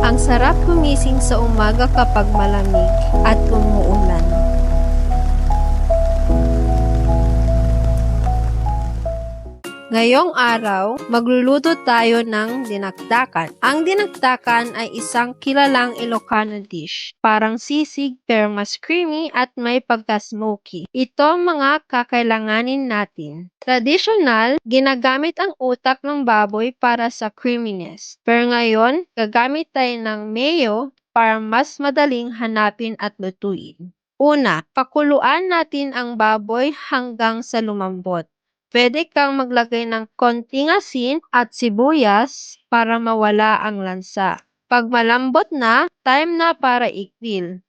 Ang sarap gumising sa umaga kapag malamig at umuulan. Ngayong araw, magluluto tayo ng dinakdakan. Ang dinakdakan ay isang kilalang Ilocano dish. Parang sisig pero mas creamy at may pagka-smoky. Ito ang mga kakailanganin natin. Traditional, ginagamit ang utak ng baboy para sa creaminess. Pero ngayon, gagamit tayo ng mayo para mas madaling hanapin at lutuin. Una, pakuluan natin ang baboy hanggang sa lumambot. Pwede kang maglagay ng konting asin at sibuyas para mawala ang lansa. Pag malambot na, time na para i-grill.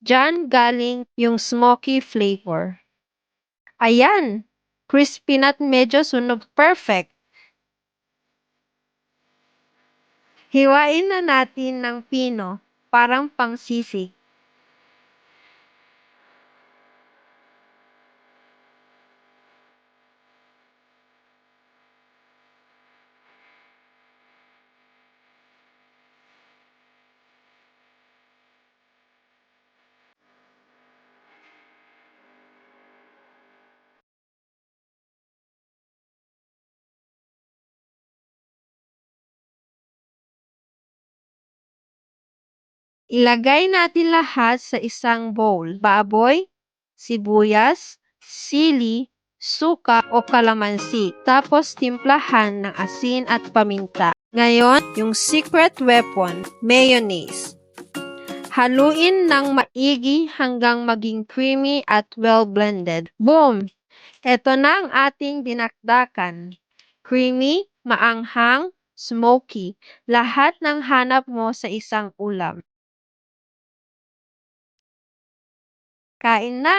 Diyan galing yung smoky flavor. Ayan! Crispy na at medyo sunog perfect. Hiwain na natin ng pino, parang pangsisig. Ilagay natin lahat sa isang bowl. Baboy, sibuyas, sili, suka o kalamansi. Tapos timplahan ng asin at paminta. Ngayon, yung secret weapon, mayonnaise. Haluin ng maigi hanggang maging creamy at well-blended. Boom! Ito na ang ating dinakdakan. Creamy, maanghang, smoky. Lahat ng hanap mo sa isang ulam. Kain na!